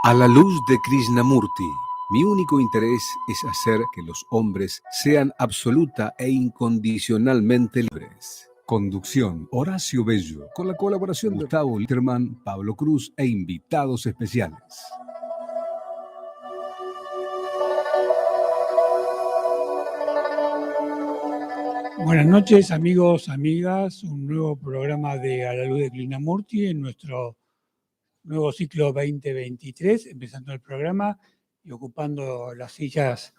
A la luz de Krishnamurti, mi único interés es hacer que los hombres sean absoluta e incondicionalmente libres. Conducción: Horacio Bello, con la colaboración de Gustavo Litterman, Pablo Cruz e invitados especiales. Buenas noches, amigos, amigas. Un nuevo programa de A la luz de Krishnamurti en nuestro nuevo ciclo 2023, empezando el programa y ocupando las sillas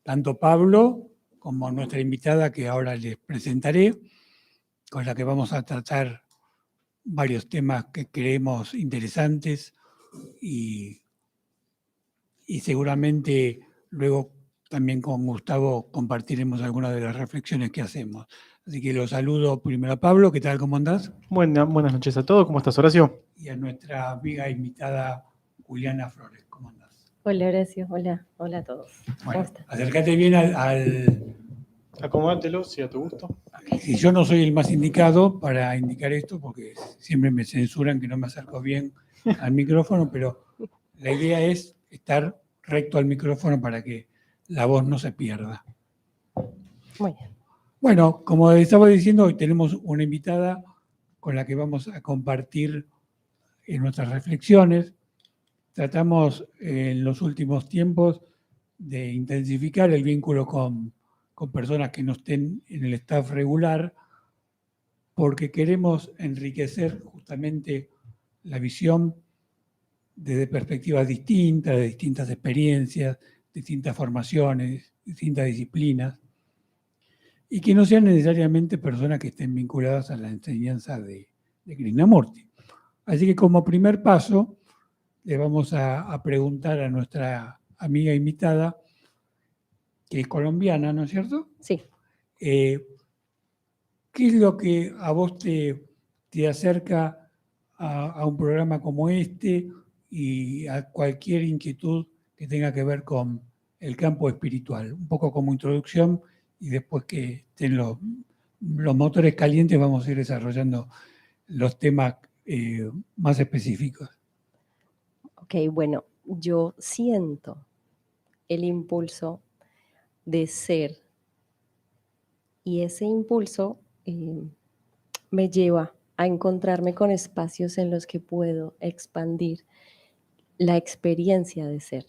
tanto Pablo como nuestra invitada que ahora les presentaré, con la que vamos a tratar varios temas que creemos interesantes y seguramente luego también con Gustavo compartiremos algunas de las reflexiones que hacemos. Así que los saludo primero a Pablo. ¿Qué tal? ¿Cómo andás? Buenas noches a todos. ¿Cómo estás, Horacio? Y a nuestra amiga invitada Juliana Flores. ¿Cómo andás? Hola, Horacio. Hola a todos. Bueno, acércate bien al... Acomódatelo, si a tu gusto. Y yo no soy el más indicado para indicar esto porque siempre me censuran que no me acerco bien al micrófono, pero la idea es estar recto al micrófono para que la voz no se pierda. Muy bien. Bueno, como estaba diciendo, hoy tenemos una invitada con la que vamos a compartir nuestras reflexiones. Tratamos en los últimos tiempos de intensificar el vínculo con personas que no estén en el staff regular, porque queremos enriquecer justamente la visión desde perspectivas distintas, de distintas experiencias, distintas formaciones, distintas disciplinas, y que no sean necesariamente personas que estén vinculadas a la enseñanza de Krishnamurti. Así que como primer paso, le vamos a preguntar a nuestra amiga invitada, que es colombiana, ¿no es cierto? Sí. ¿Qué es lo que a vos te acerca a un programa como este y a cualquier inquietud que tenga que ver con el campo espiritual? Un poco como introducción y después que estén los motores calientes vamos a ir desarrollando los temas más específicos. Ok, bueno, yo siento el impulso de ser y ese impulso me lleva a encontrarme con espacios en los que puedo expandir la experiencia de ser.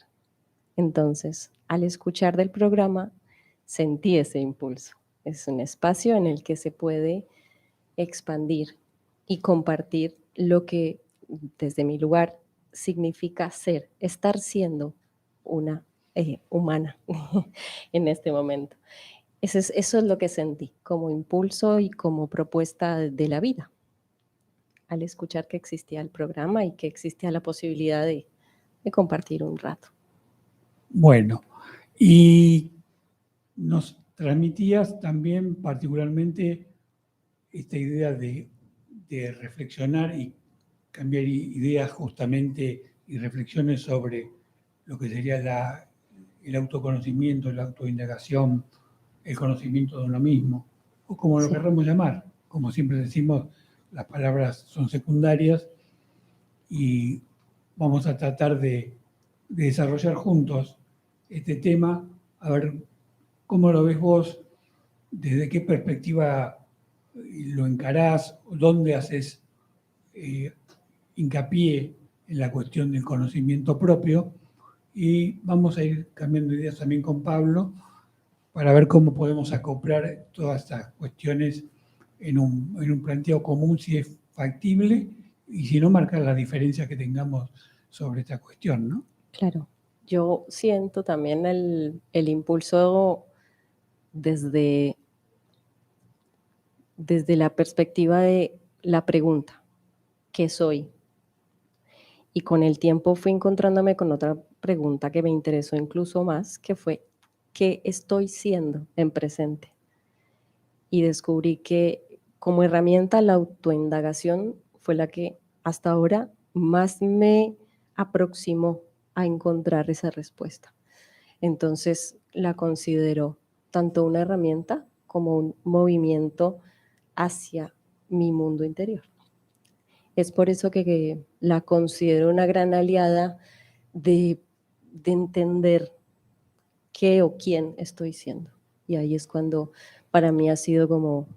Entonces, al escuchar del programa, sentí ese impulso. Es un espacio en el que se puede expandir y compartir lo que desde mi lugar significa ser, estar siendo una humana en este momento. Eso es lo que sentí como impulso y como propuesta de la vida al escuchar que existía el programa y que existía la posibilidad de compartir un rato. Bueno, y nos transmitías también particularmente esta idea de reflexionar y cambiar ideas justamente y reflexiones sobre lo que sería el autoconocimiento, la autoindagación, el conocimiento de uno mismo, o como lo querramos llamar. Como siempre decimos, las palabras son secundarias y vamos a tratar de desarrollar juntos este tema, a ver cómo lo ves vos, desde qué perspectiva lo encarás, dónde haces hincapié en la cuestión del conocimiento propio, y vamos a ir cambiando ideas también con Pablo para ver cómo podemos acoplar todas estas cuestiones en un planteo común, si es factible, y si no, marcar las diferencias que tengamos sobre esta cuestión, ¿no? Claro, yo siento también el impulso desde la perspectiva de la pregunta, ¿qué soy? Y con el tiempo fui encontrándome con otra pregunta que me interesó incluso más, que fue, ¿qué estoy siendo en presente? Y descubrí que como herramienta la autoindagación fue la que hasta ahora más me aproximó a encontrar esa respuesta. Entonces la considero tanto una herramienta como un movimiento hacia mi mundo interior. Es por eso que la considero una gran aliada de, de entender qué o quién estoy siendo. Y ahí es cuando para mí ha sido como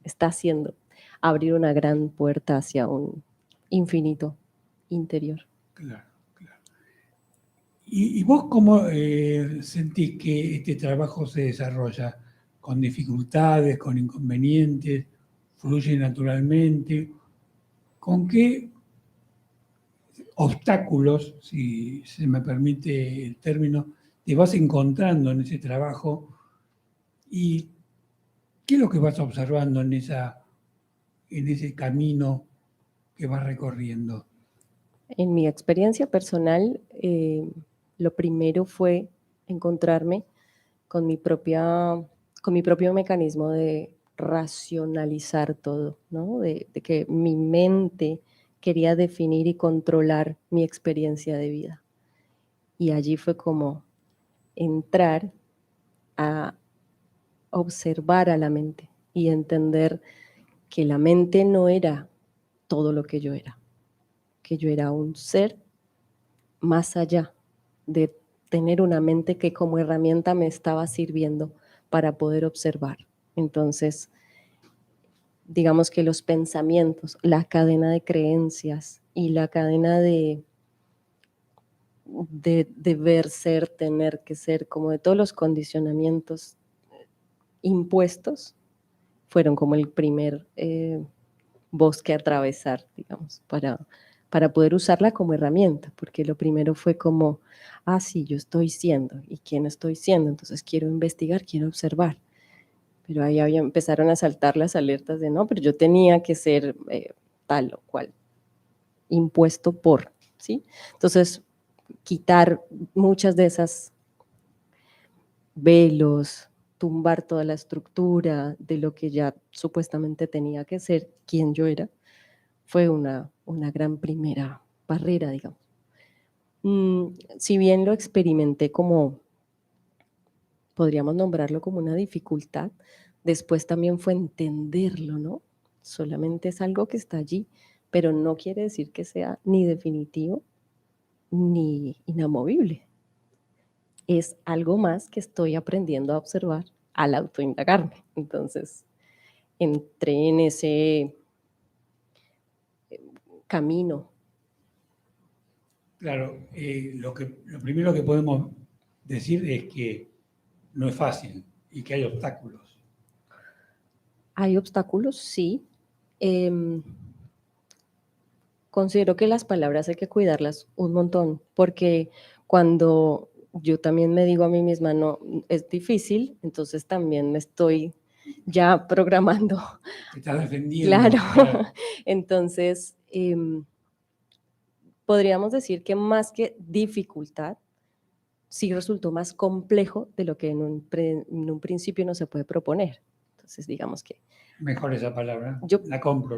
está haciendo abrir una gran puerta hacia un infinito interior. Claro, claro. ¿Y vos cómo sentís que este trabajo se desarrolla? ¿Con dificultades, con inconvenientes? ¿Fluye naturalmente? ¿Con qué obstáculos, si se me permite el término, te vas encontrando en ese trabajo? ¿Y qué es lo que vas observando en ese camino que vas recorriendo? En mi experiencia personal, lo primero fue encontrarme con con mi propio mecanismo de racionalizar todo, ¿no? De que mi mente quería definir y controlar mi experiencia de vida. Y allí fue como entrar a observar a la mente y entender que la mente no era todo lo que yo era un ser más allá de tener una mente que como herramienta me estaba sirviendo para poder observar. Entonces, digamos que los pensamientos, la cadena de creencias y la cadena de ver, ser, tener que ser, como de todos los condicionamientos impuestos, fueron como el primer bosque a atravesar, digamos, para poder usarla como herramienta, porque lo primero fue como, sí, yo estoy siendo, ¿y quién estoy siendo? Entonces quiero investigar, quiero observar. Pero ahí empezaron a saltar las alertas de, no, pero yo tenía que ser tal o cual, impuesto por, ¿sí? Entonces, quitar muchas de esas velos, tumbar toda la estructura de lo que ya supuestamente tenía que ser, quien yo era, fue una gran primera barrera, digamos. Si bien lo experimenté como, podríamos nombrarlo como una dificultad, después también fue entenderlo, ¿no? Solamente es algo que está allí, pero no quiere decir que sea ni definitivo ni inamovible. Es algo más que estoy aprendiendo a observar al autoindagarme. Entonces, entré en ese camino. Claro, lo primero que podemos decir es que no es fácil y que hay obstáculos. ¿Hay obstáculos? Sí. Considero que las palabras hay que cuidarlas un montón, porque cuando yo también me digo a mí misma, no, es difícil, entonces también me estoy ya programando. Te estás defendiendo. Claro. Claro. Entonces, podríamos decir que más que dificultad, sí resultó más complejo de lo que en un principio no se puede proponer. Entonces, digamos que Mejor esa palabra. yo La compro.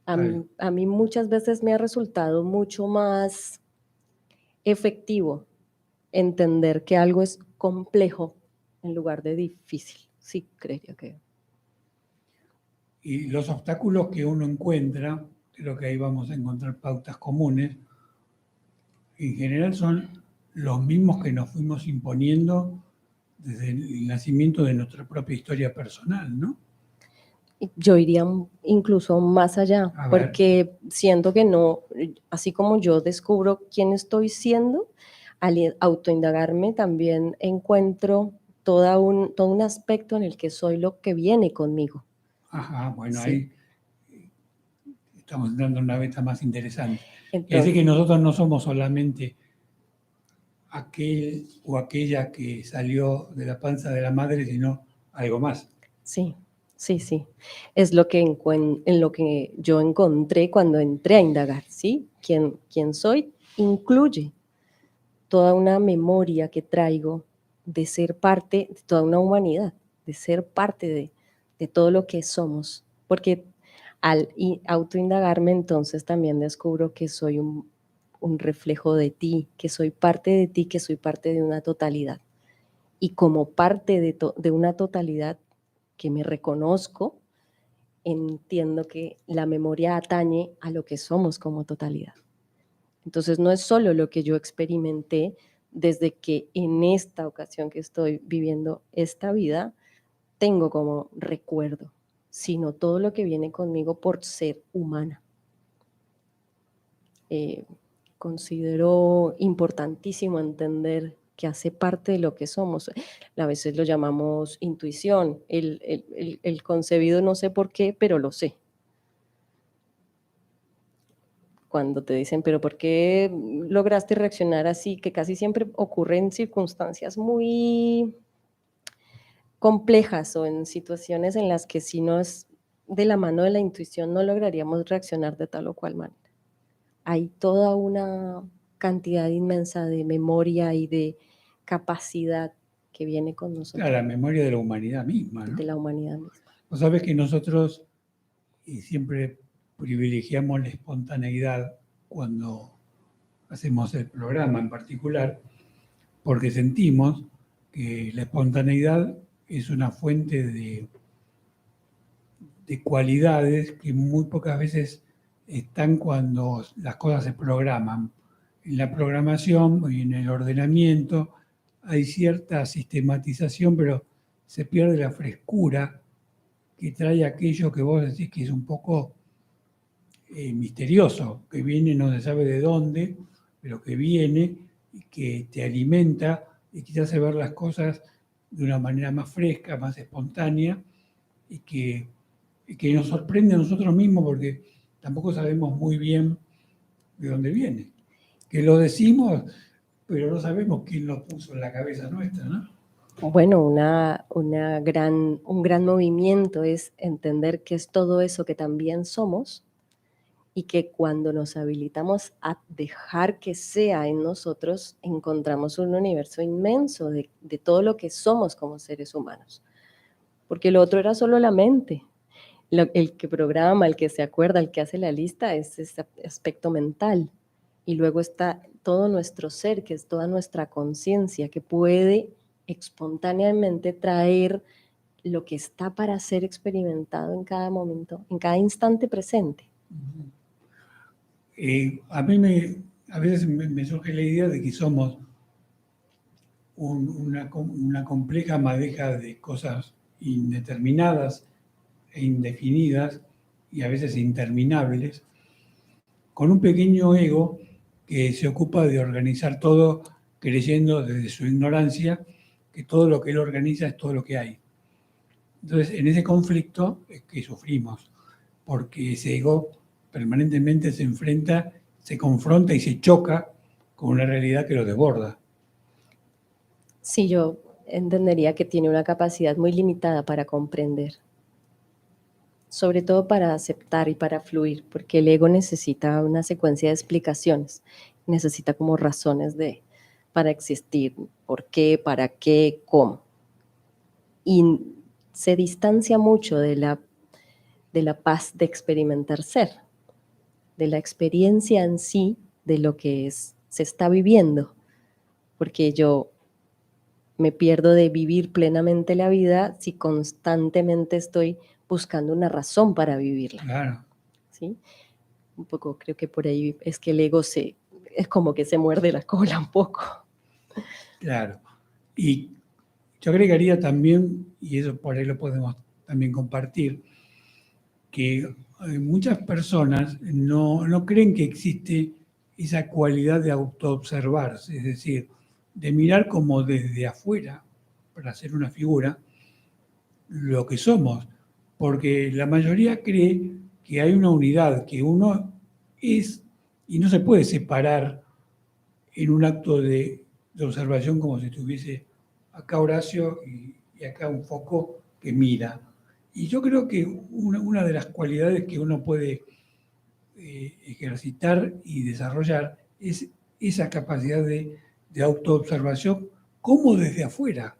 a mí muchas veces me ha resultado mucho más efectivo entender que algo es complejo en lugar de difícil. Sí, creería que. Y los obstáculos que uno encuentra, creo que ahí vamos a encontrar pautas comunes, en general son los mismos que nos fuimos imponiendo desde el nacimiento de nuestra propia historia personal, ¿no? Yo iría incluso más allá, A ver. porque siento que no, así como yo descubro quién estoy siendo, al autoindagarme también encuentro todo un aspecto en el que soy lo que viene conmigo. Ajá, bueno, Sí. ahí estamos entrando en una beta más interesante. Es decir, Entonces, que nosotros no somos solamente aquel o aquella que salió de la panza de la madre, sino algo más. sí, sí, sí. Es lo que en lo que yo encontré cuando entré a indagar, ¿sí? ¿Quién soy? Incluye toda una memoria que traigo de ser parte de toda una humanidad, de ser parte de todo lo que somos. Porque al autoindagarme entonces también descubro que soy un reflejo de ti, que soy parte de ti, que soy parte de una totalidad. Y como parte de una totalidad que me reconozco, entiendo que la memoria atañe a lo que somos como totalidad. Entonces no es solo lo que yo experimenté desde que en esta ocasión que estoy viviendo esta vida, tengo como recuerdo, sino todo lo que viene conmigo por ser humana. Considero importantísimo entender que hace parte de lo que somos. A veces lo llamamos intuición, el concebido no sé por qué, pero lo sé. Cuando te dicen, pero ¿por qué lograste reaccionar así? Que casi siempre ocurre en circunstancias muy complejas o en situaciones en las que si no es de la mano de la intuición no lograríamos reaccionar de tal o cual manera. Hay toda una cantidad inmensa de memoria y de capacidad que viene con nosotros. La memoria de la humanidad misma, ¿no? De la humanidad misma. Vos sabés que nosotros siempre privilegiamos la espontaneidad cuando hacemos el programa en particular, porque sentimos que la espontaneidad es una fuente de cualidades que muy pocas veces están cuando las cosas se programan. En la programación y en el ordenamiento hay cierta sistematización, pero se pierde la frescura que trae aquello que vos decís que es un poco misterioso, que viene no se sabe de dónde, pero que viene y que te alimenta y que te hace ver las cosas de una manera más fresca, más espontánea y que nos sorprende a nosotros mismos porque tampoco sabemos muy bien de dónde viene. Que lo decimos, pero no sabemos quién lo puso en la cabeza nuestra, ¿no? Bueno, un gran movimiento es entender que es todo eso que también somos y que cuando nos habilitamos a dejar que sea en nosotros, encontramos un universo inmenso de todo lo que somos como seres humanos. Porque lo otro era solo la mente. El que programa, el que se acuerda, el que hace la lista es ese aspecto mental. Y luego está todo nuestro ser, que es toda nuestra conciencia, que puede espontáneamente traer lo que está para ser experimentado en cada momento, en cada instante presente. A veces me surge la idea de que somos una compleja madeja de cosas indeterminadas e indefinidas y a veces interminables, con un pequeño ego que se ocupa de organizar todo creyendo desde su ignorancia que todo lo que él organiza es todo lo que hay. Entonces, en ese conflicto es que sufrimos, porque ese ego permanentemente se enfrenta, se confronta y se choca con una realidad que lo desborda. Sí, yo entendería que tiene una capacidad muy limitada para comprender, sobre todo para aceptar y para fluir, porque el ego necesita una secuencia de explicaciones, necesita como razones para existir, por qué, para qué, cómo. Y se distancia mucho de la paz de experimentar ser, de la experiencia en sí, de lo que se está viviendo, porque yo me pierdo de vivir plenamente la vida si constantemente estoy buscando una razón para vivirla. Claro. ¿Sí? Un poco creo que por ahí es que el ego es como que se muerde la cola un poco. Claro. Y yo agregaría también, y eso por ahí lo podemos también compartir, que muchas personas no creen que existe esa cualidad de autoobservarse, es decir, de mirar como desde afuera, para hacer una figura, lo que somos, porque la mayoría cree que hay una unidad, que uno es y no se puede separar en un acto de observación como si tuviese acá Horacio y acá un foco que mira. Y yo creo que una de las cualidades que uno puede ejercitar y desarrollar es esa capacidad de autoobservación como desde afuera.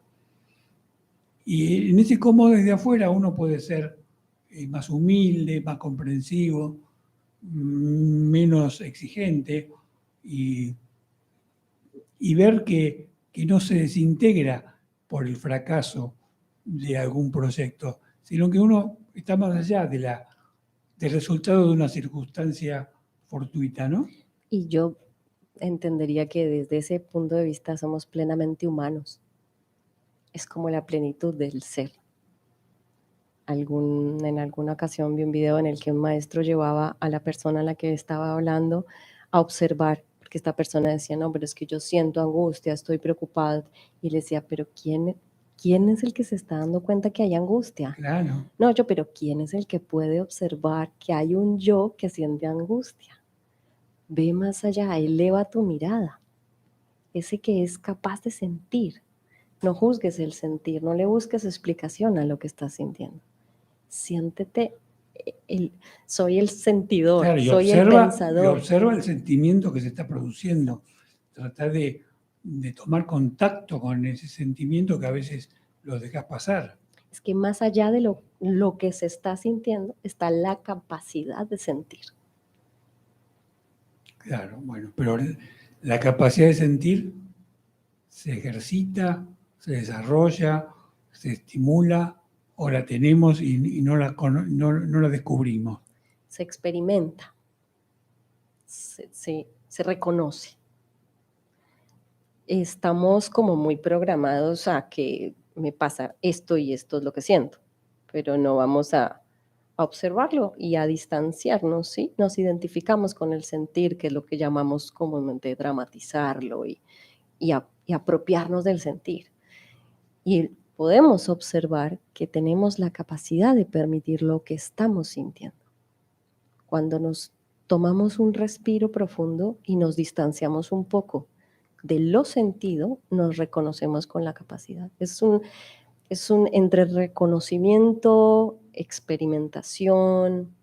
Y en ese cómo desde afuera uno puede ser más humilde, más comprensivo, menos exigente y ver que no se desintegra por el fracaso de algún proyecto, sino que uno está más allá del resultado de una circunstancia fortuita, ¿no? Y yo entendería que desde ese punto de vista somos plenamente humanos. Es como la plenitud del ser. En alguna ocasión vi un video en el que un maestro llevaba a la persona a la que estaba hablando a observar, porque esta persona decía, no, pero es que yo siento angustia, estoy preocupada. Y le decía, pero ¿quién es el que se está dando cuenta que hay angustia? Claro, No, pero ¿quién es el que puede observar que hay un yo que siente angustia? Ve más allá, eleva tu mirada. Ese que es capaz de sentir. No juzgues el sentir, no le busques explicación a lo que estás sintiendo. Siéntete, soy el sentidor, claro, soy el y pensador. observa el sentimiento que se está produciendo. Tratar de tomar contacto con ese sentimiento que a veces lo dejas pasar. Es que más allá de lo que se está sintiendo, está la capacidad de sentir. Claro, bueno, pero la capacidad de sentir se ejercita, se desarrolla, se estimula, o la tenemos y no la descubrimos. Se experimenta, se reconoce. Estamos como muy programados a que me pasa esto y esto es lo que siento, pero no vamos a observarlo y a distanciarnos, ¿sí? Nos identificamos con el sentir, que es lo que llamamos comúnmente dramatizarlo y apropiarnos del sentir. Y podemos observar que tenemos la capacidad de permitir lo que estamos sintiendo. Cuando nos tomamos un respiro profundo y nos distanciamos un poco de lo sentido, nos reconocemos con la capacidad. Es un entre reconocimiento, experimentación.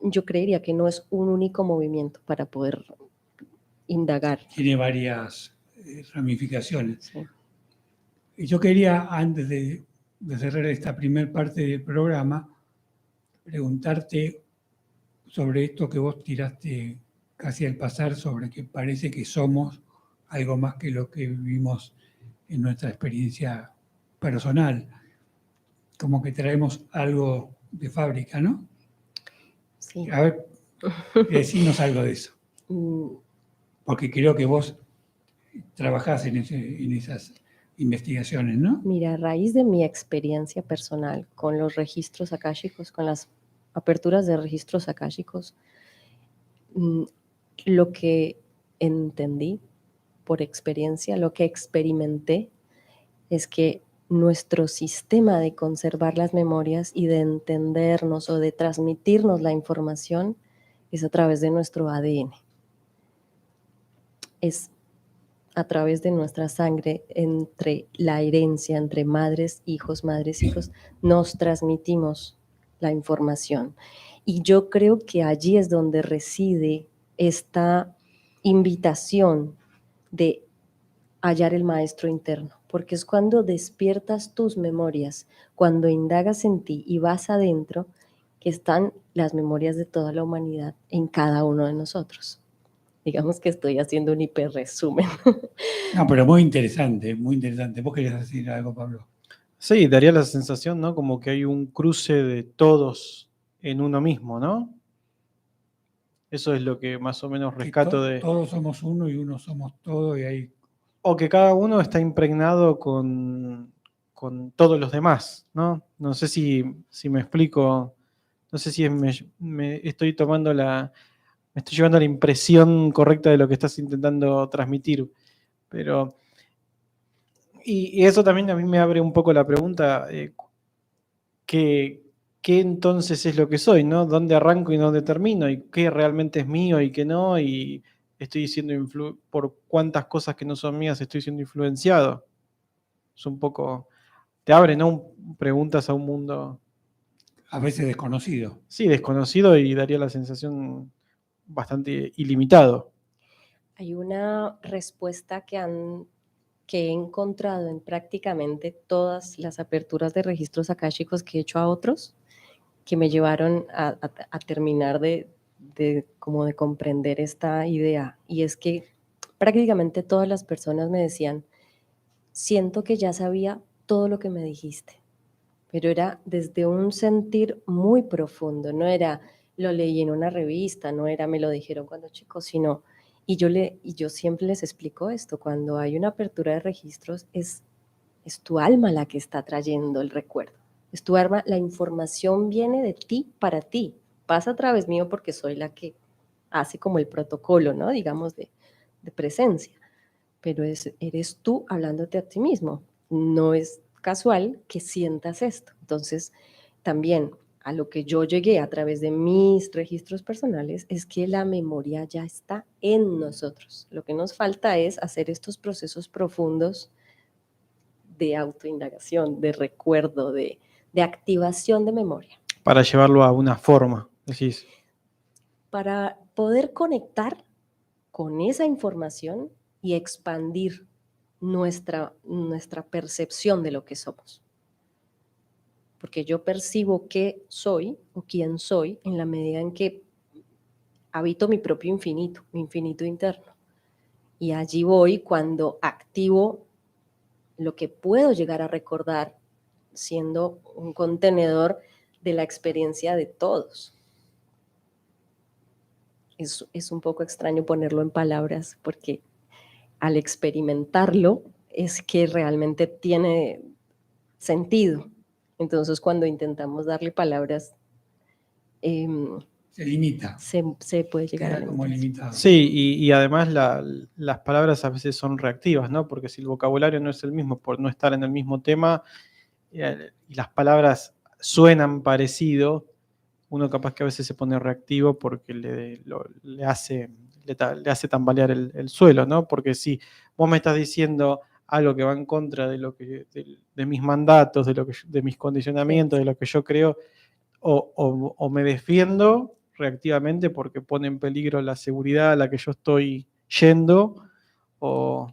Yo creería que no es un único movimiento para poder indagar. Tiene varias ramificaciones. Sí. Y yo quería, antes de cerrar esta primera parte del programa, preguntarte sobre esto que vos tiraste casi al pasar, sobre que parece que somos algo más que lo que vivimos en nuestra experiencia personal. Como que traemos algo de fábrica, ¿no? Sí. A ver, decinos algo de eso. Porque creo que vos trabajás en esas investigaciones, ¿no? Mira, a raíz de mi experiencia personal con los registros akáshicos, con las aperturas de registros akáshicos, lo que entendí por experiencia, lo que experimenté, es que nuestro sistema de conservar las memorias y de entendernos o de transmitirnos la información es a través de nuestro ADN. Es a través de nuestra sangre, entre la herencia, entre madres, hijos, nos transmitimos la información. Y yo creo que allí es donde reside esta invitación de hallar el maestro interno, porque es cuando despiertas tus memorias, cuando indagas en ti y vas adentro, que están las memorias de toda la humanidad en cada uno de nosotros. Digamos que estoy haciendo un hiperresumen. No, pero muy interesante, muy interesante. ¿Vos querías decir algo, Pablo? Sí, daría la sensación, ¿no? Como que hay un cruce de todos en uno mismo, ¿no? Eso es lo que más o menos rescato de... Todos somos uno y uno somos todo y hay... O que cada uno está impregnado con todos los demás, ¿no? No sé si me explico, no sé si me estoy tomando me estoy llevando la impresión correcta de lo que estás intentando transmitir, pero... Y eso también a mí me abre un poco la pregunta, ¿qué entonces es lo que soy, ¿no? ¿Dónde arranco y dónde termino? ¿Y qué realmente es mío y qué no? Y estoy siendo por cuántas cosas que no son mías estoy siendo influenciado. Es un poco, te abre, ¿no? Preguntas a un mundo, A veces desconocido. sí, desconocido y daría la sensación bastante ilimitado. Hay una respuesta que he encontrado en prácticamente todas las aperturas de registros akáshicos que he hecho a otros, que me llevaron a terminar de comprender esta idea. Y es que prácticamente todas las personas me decían, siento que ya sabía todo lo que me dijiste, pero era desde un sentir muy profundo, no era lo leí en una revista, no era me lo dijeron cuando chico, sino Y yo siempre les explico esto, cuando hay una apertura de registros, es tu alma la que está trayendo el recuerdo. Es tu alma, la información viene de ti para ti. Pasa a través mío porque soy la que hace como el protocolo, ¿no? Digamos, de presencia. Pero eres tú hablándote a ti mismo. No es casual que sientas esto. Entonces, también a lo que yo llegué a través de mis registros personales es que la memoria ya está en nosotros. Lo que nos falta es hacer estos procesos profundos de autoindagación, de recuerdo, de activación de memoria. Para llevarlo a una forma, decís. Para poder conectar con esa información y expandir nuestra percepción de lo que somos. Porque yo percibo qué soy o quién soy en la medida en que habito mi propio infinito, mi infinito interno. Y allí voy cuando activo lo que puedo llegar a recordar siendo un contenedor de la experiencia de todos. Es un poco extraño ponerlo en palabras porque al experimentarlo es que realmente tiene sentido. Entonces, cuando intentamos darle palabras, Se limita. se puede llegar a Queda como limitar. limitado. Sí, y además las palabras a veces son reactivas, ¿no? Porque si el vocabulario no es el mismo por no estar en el mismo tema y las palabras suenan parecido, uno capaz que a veces se pone reactivo porque le hace tambalear el suelo, ¿no? Porque si vos me estás diciendo algo que va en contra de de mis mandatos, de mis condicionamientos, de lo que yo creo, o me defiendo reactivamente porque pone en peligro la seguridad a la que yo estoy yendo, o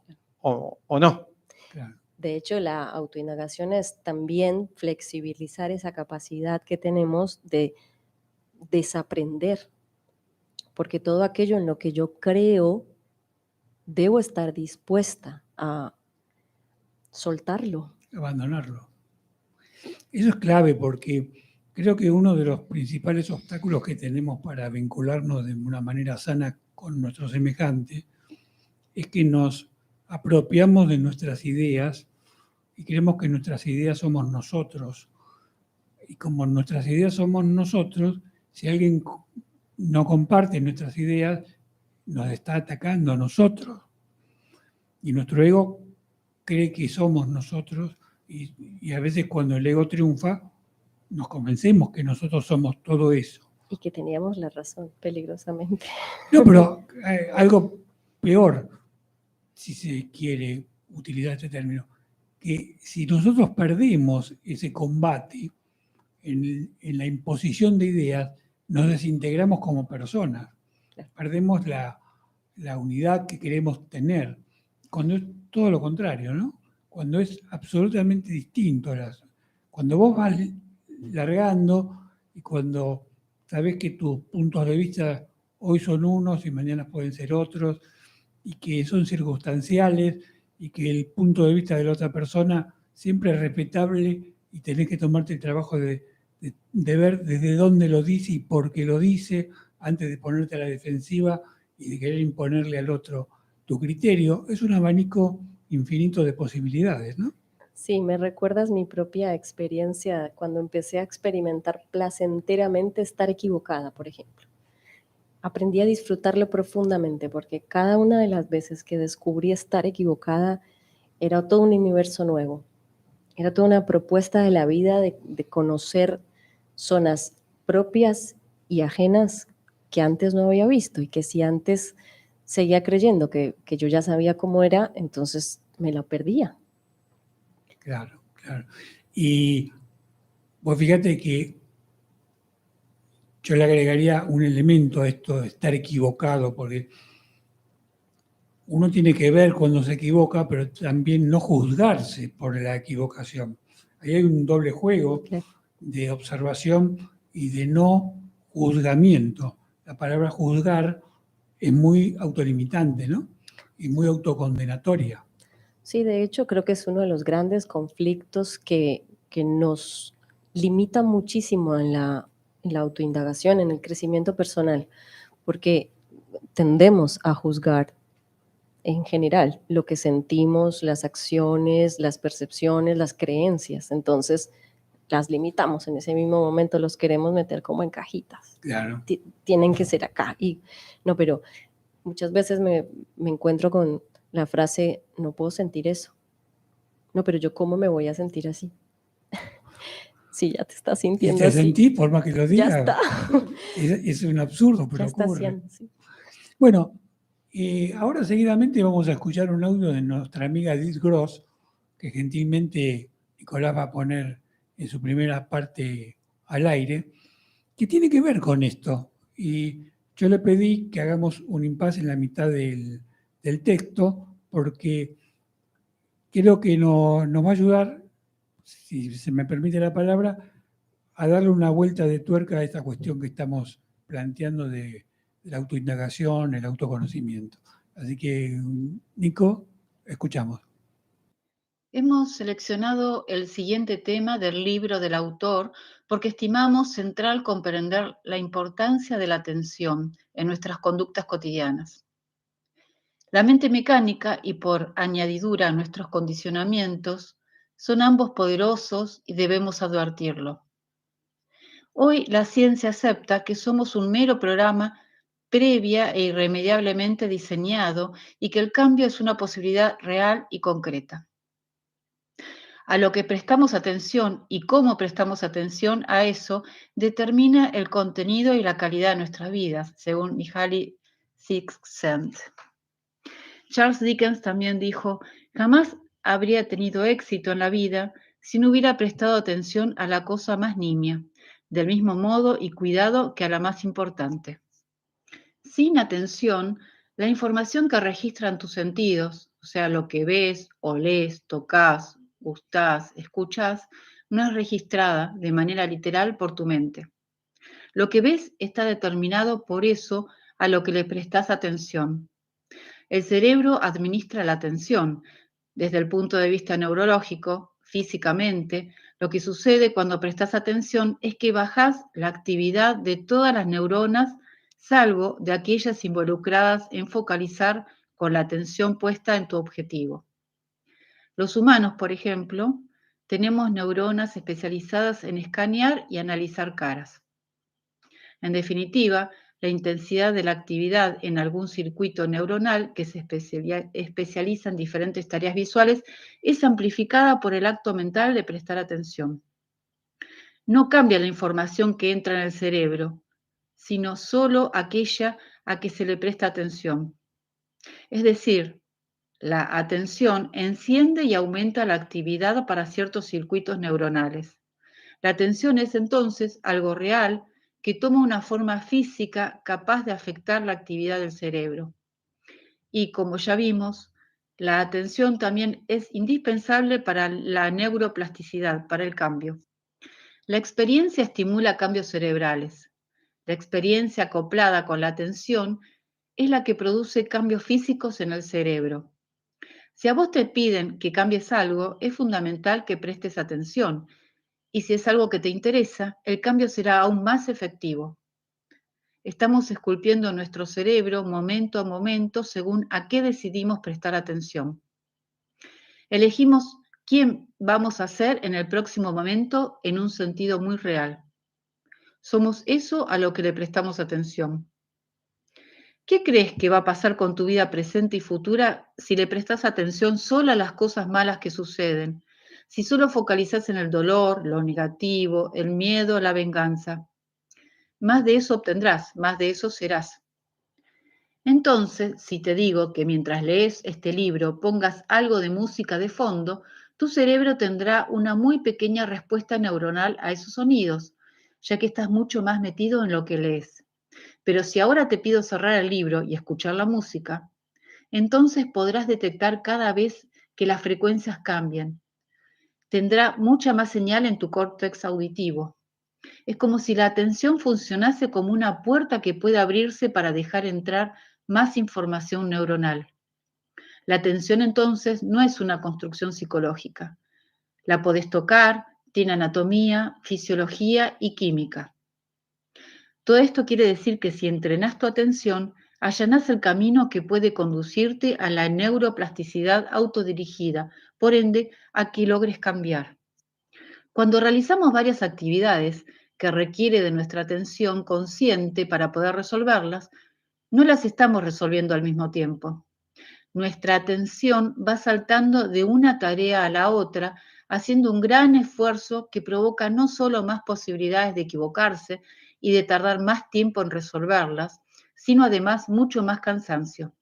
no. Claro. De hecho, la autoindagación es también flexibilizar esa capacidad que tenemos de desaprender, porque todo aquello en lo que yo creo, debo estar dispuesta a soltarlo. Abandonarlo. Eso es clave porque creo que uno de los principales obstáculos que tenemos para vincularnos de una manera sana con nuestros semejantes es que nos apropiamos de nuestras ideas y creemos que nuestras ideas somos nosotros. Y como nuestras ideas somos nosotros, si alguien no comparte nuestras ideas, nos está atacando a nosotros. Y nuestro ego cree que somos nosotros y a veces cuando el ego triunfa, nos convencemos que nosotros somos todo eso. Y que teníamos la razón, peligrosamente. No, pero algo peor, si se quiere utilizar este término, que si nosotros perdemos ese combate en la imposición de ideas, nos desintegramos como personas. Perdemos la unidad que queremos tener, cuando es todo lo contrario, ¿no? Cuando es absolutamente distinto. Cuando vos vas largando y cuando sabés que tus puntos de vista hoy son unos y mañana pueden ser otros, y que son circunstanciales, y que el punto de vista de la otra persona siempre es respetable y tenés que tomarte el trabajo de ver desde dónde lo dice y por qué lo dice, antes de ponerte a la defensiva y de querer imponerle al otro tu criterio. Es un abanico infinito de posibilidades, ¿no? Sí, me recuerdas mi propia experiencia cuando empecé a experimentar placenteramente estar equivocada, por ejemplo. Aprendí a disfrutarlo profundamente porque cada una de las veces que descubrí estar equivocada era todo un universo nuevo. Era toda una propuesta de la vida de conocer zonas propias y ajenas que antes no había visto y que si antes seguía creyendo que yo ya sabía cómo era, entonces me la perdía. Claro, claro. Y vos fíjate que yo le agregaría un elemento a esto de estar equivocado, porque uno tiene que ver cuando se equivoca, pero también no juzgarse por la equivocación. Ahí hay un doble juego de observación y de no juzgamiento. La palabra juzgar es muy autolimitante, ¿no? Y muy autocondenatoria. Sí, de hecho creo que es uno de los grandes conflictos que nos limita muchísimo en la autoindagación, en el crecimiento personal, porque tendemos a juzgar en general lo que sentimos, las acciones, las percepciones, las creencias. Entonces, las limitamos en ese mismo momento, los queremos meter como en cajitas. Claro. Tienen que ser acá. Y no, pero muchas veces me encuentro con la frase, no puedo sentir eso. No, pero yo ¿cómo me voy a sentir así? Si ya te estás Y sintiendo te así. sentís, por más que lo Ya digas, está. es un absurdo, pero Ya está ocurre. haciendo así. Bueno, ahora seguidamente vamos a escuchar un audio de nuestra amiga Edith Gross, que gentilmente Nicolás va a poner en su primera parte al aire, que tiene que ver con esto. Y yo le pedí que hagamos un impasse en la mitad del texto, porque creo que nos va a ayudar, si se me permite la palabra, a darle una vuelta de tuerca a esta cuestión que estamos planteando de la autoindagación, el autoconocimiento. Así que, Nico, escuchamos. Hemos seleccionado el siguiente tema del libro del autor porque estimamos central comprender la importancia de la atención en nuestras conductas cotidianas. La mente mecánica y por añadidura nuestros condicionamientos son ambos poderosos y debemos advertirlo. Hoy la ciencia acepta que somos un mero programa previa e irremediablemente diseñado y que el cambio es una posibilidad real y concreta. A lo que prestamos atención y cómo prestamos atención a eso determina el contenido y la calidad de nuestras vidas, según Mihaly Csikszentmihalyi. Charles Dickens también dijo, jamás habría tenido éxito en la vida si no hubiera prestado atención a la cosa más nimia, del mismo modo y cuidado que a la más importante. Sin atención, la información que registran tus sentidos, o sea, lo que ves, olés, tocas, gustás, escuchás, no es registrada de manera literal por tu mente. Lo que ves está determinado por eso a lo que le prestás atención. El cerebro administra la atención. Desde el punto de vista neurológico, físicamente, lo que sucede cuando prestas atención es que bajás la actividad de todas las neuronas, salvo de aquellas involucradas en focalizar con la atención puesta en tu objetivo. Los humanos, por ejemplo, tenemos neuronas especializadas en escanear y analizar caras. En definitiva, la intensidad de la actividad en algún circuito neuronal que se especializa en diferentes tareas visuales es amplificada por el acto mental de prestar atención. No cambia la información que entra en el cerebro, sino solo aquella a que se le presta atención. Es decir, la atención enciende y aumenta la actividad para ciertos circuitos neuronales. La atención es entonces algo real que toma una forma física capaz de afectar la actividad del cerebro. Y como ya vimos, la atención también es indispensable para la neuroplasticidad, para el cambio. La experiencia estimula cambios cerebrales. La experiencia acoplada con la atención es la que produce cambios físicos en el cerebro. Si a vos te piden que cambies algo, es fundamental que prestes atención. Y si es algo que te interesa, el cambio será aún más efectivo. Estamos esculpiendo nuestro cerebro momento a momento según a qué decidimos prestar atención. Elegimos quién vamos a ser en el próximo momento en un sentido muy real. Somos eso a lo que le prestamos atención. ¿Qué crees que va a pasar con tu vida presente y futura si le prestas atención solo a las cosas malas que suceden? Si solo focalizas en el dolor, lo negativo, el miedo, la venganza, más de eso obtendrás, más de eso serás. Entonces, si te digo que mientras lees este libro pongas algo de música de fondo, tu cerebro tendrá una muy pequeña respuesta neuronal a esos sonidos, ya que estás mucho más metido en lo que lees. Pero si ahora te pido cerrar el libro y escuchar la música, entonces podrás detectar cada vez que las frecuencias cambian. Tendrá mucha más señal en tu córtex auditivo. Es como si la atención funcionase como una puerta que puede abrirse para dejar entrar más información neuronal. La atención entonces no es una construcción psicológica. La podés tocar, tiene anatomía, fisiología y química. Todo esto quiere decir que si entrenás tu atención, Allanás el camino que puede conducirte a la neuroplasticidad autodirigida, por ende, a que logres cambiar. Cuando realizamos varias actividades que requiere de nuestra atención consciente para poder resolverlas, no las estamos resolviendo al mismo tiempo. Nuestra atención va saltando de una tarea a la otra, haciendo un gran esfuerzo que provoca no solo más posibilidades de equivocarse y de tardar más tiempo en resolverlas, sino además mucho más cansancio.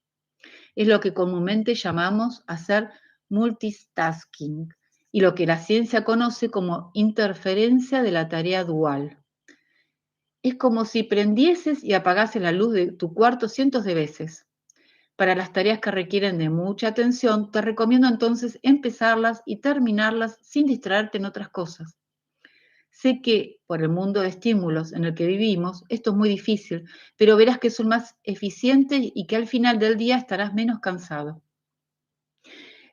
Es lo que comúnmente llamamos hacer multitasking y lo que la ciencia conoce como interferencia de la tarea dual. Es como si prendieses y apagases la luz de tu cuarto cientos de veces. Para las tareas que requieren de mucha atención, te recomiendo entonces empezarlas y terminarlas sin distraerte en otras cosas. Sé que por el mundo de estímulos en el que vivimos, esto es muy difícil, pero verás que son más eficientes y que al final del día estarás menos cansado.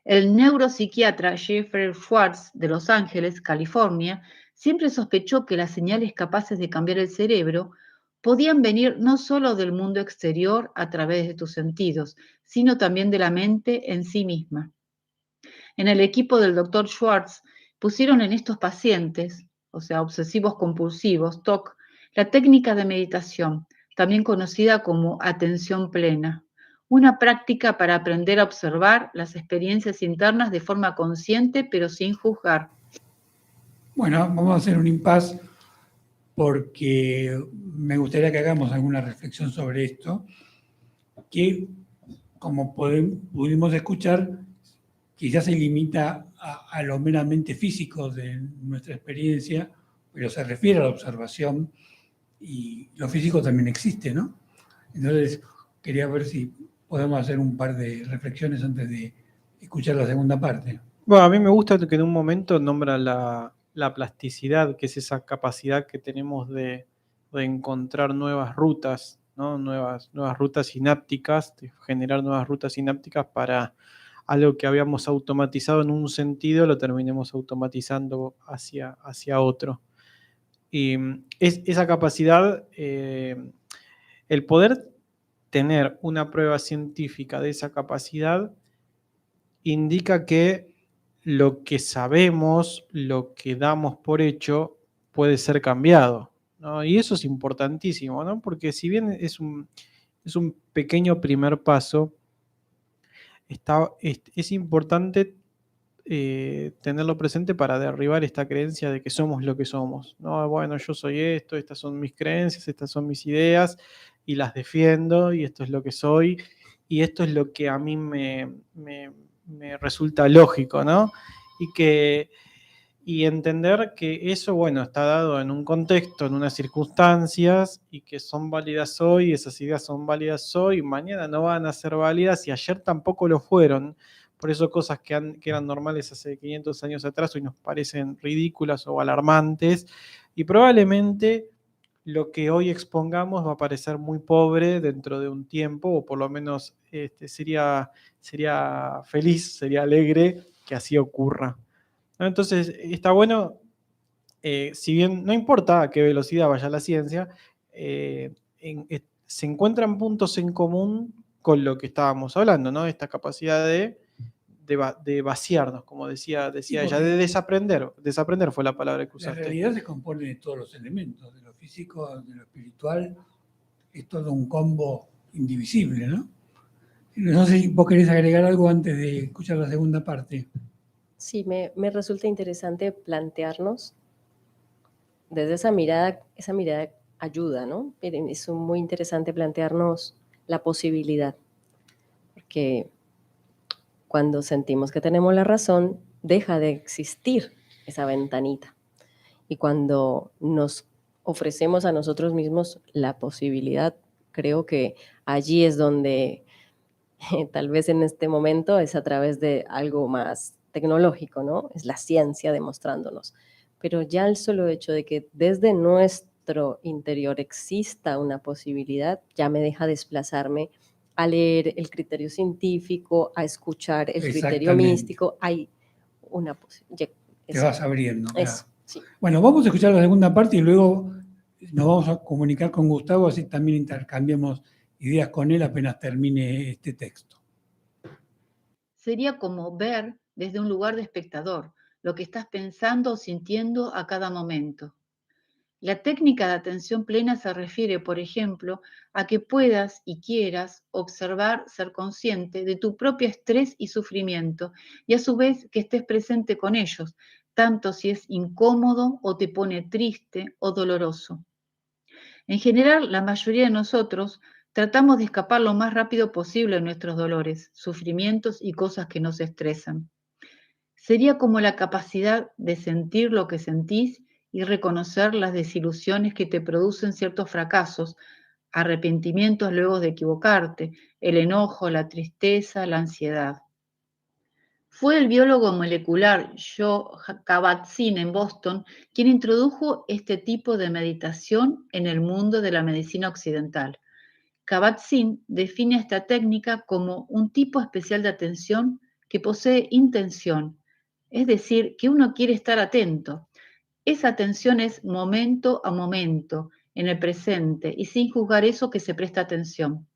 El neuropsiquiatra Jeffrey Schwartz de Los Ángeles, California, siempre sospechó que las señales capaces de cambiar el cerebro podían venir no solo del mundo exterior a través de tus sentidos, sino también de la mente en sí misma. En el equipo del Dr. Schwartz pusieron en estos pacientes, o sea, obsesivos compulsivos, TOC, la técnica de meditación, también conocida como atención plena, una práctica para aprender a observar las experiencias internas de forma consciente pero sin juzgar. Bueno, vamos a hacer un impasse porque me gustaría que hagamos alguna reflexión sobre esto, que como pudimos escuchar, quizás se limita a lo meramente físico de nuestra experiencia, pero se refiere a la observación y lo físico también existe, ¿no? Entonces, quería ver si podemos hacer un par de reflexiones antes de escuchar la segunda parte. Bueno, a mí me gusta que en un momento nombra la plasticidad, que es esa capacidad que tenemos de encontrar nuevas rutas, ¿no? Nuevas rutas sinápticas, de generar nuevas rutas sinápticas para algo que habíamos automatizado en un sentido, lo terminemos automatizando hacia otro. Y esa capacidad, el poder tener una prueba científica de esa capacidad, indica que lo que sabemos, lo que damos por hecho, puede ser cambiado, ¿no? Y eso es importantísimo, ¿no? Porque si bien es un pequeño primer paso, es importante tenerlo presente para derribar esta creencia de que somos lo que somos, ¿no? Bueno, yo soy esto, estas son mis creencias, estas son mis ideas, y las defiendo, y esto es lo que soy, y esto es lo que a mí me resulta lógico, ¿no? Y entender que eso, bueno, está dado en un contexto, en unas circunstancias, y que son válidas hoy, esas ideas son válidas hoy, mañana no van a ser válidas, y ayer tampoco lo fueron. Por eso cosas que eran normales hace 500 años atrás hoy nos parecen ridículas o alarmantes, y probablemente lo que hoy expongamos va a parecer muy pobre dentro de un tiempo, o por lo menos sería feliz, sería alegre que así ocurra. Entonces, está bueno, si bien no importa a qué velocidad vaya la ciencia, se encuentran puntos en común con lo que estábamos hablando, ¿no? Esta capacidad de vaciarnos, como decía Sí, ella, de desaprender. Desaprender fue la palabra que La usaste. realidad se compone de todos los elementos, de lo físico, de lo espiritual, es todo un combo indivisible, ¿no? No sé si vos querés agregar algo antes de escuchar la segunda parte. Sí, me resulta interesante plantearnos desde esa mirada ayuda, ¿no? Miren, es muy interesante plantearnos la posibilidad, porque cuando sentimos que tenemos la razón, deja de existir esa ventanita. Y cuando nos ofrecemos a nosotros mismos la posibilidad, creo que allí es donde tal vez en este momento es a través de algo más tecnológico, ¿no? Es la ciencia demostrándonos. Pero ya el solo hecho de que desde nuestro interior exista una posibilidad, ya me deja desplazarme a leer el criterio científico, a escuchar el criterio Exactamente. místico. Hay una posibilidad. Te vas abriendo. Claro. Eso, sí. Bueno, vamos a escuchar la segunda parte y luego nos vamos a comunicar con Gustavo, así también intercambiamos ideas con él apenas termine este texto. Sería como ver desde un lugar de espectador lo que estás pensando o sintiendo a cada momento. La técnica de atención plena se refiere, por ejemplo, a que puedas y quieras observar, ser consciente de tu propio estrés y sufrimiento y a su vez que estés presente con ellos, tanto si es incómodo o te pone triste o doloroso. En general, la mayoría de nosotros tratamos de escapar lo más rápido posible de nuestros dolores, sufrimientos y cosas que nos estresan. Sería como la capacidad de sentir lo que sentís y reconocer las desilusiones que te producen ciertos fracasos, arrepentimientos luego de equivocarte, el enojo, la tristeza, la ansiedad. Fue el biólogo molecular Joe Kabat-Zinn en Boston quien introdujo este tipo de meditación en el mundo de la medicina occidental. Kabat-Zinn define esta técnica como un tipo especial de atención que posee intención, es decir, que uno quiere estar atento. Esa atención es momento a momento, en el presente, y sin juzgar eso que se presta atención.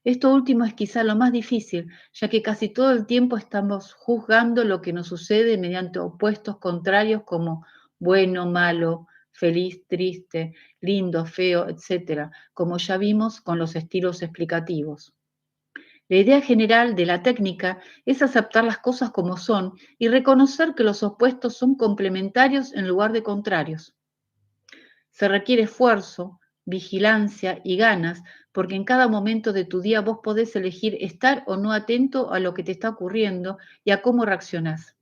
Esto último es quizá lo más difícil, ya que casi todo el tiempo estamos juzgando lo que nos sucede mediante opuestos contrarios como bueno, malo, feliz, triste, lindo, feo, etc., como ya vimos con los estilos explicativos. La idea general de la técnica es aceptar las cosas como son y reconocer que los opuestos son complementarios en lugar de contrarios. Se requiere esfuerzo, vigilancia y ganas, porque en cada momento de tu día vos podés elegir estar o no atento a lo que te está ocurriendo y a cómo reaccionás.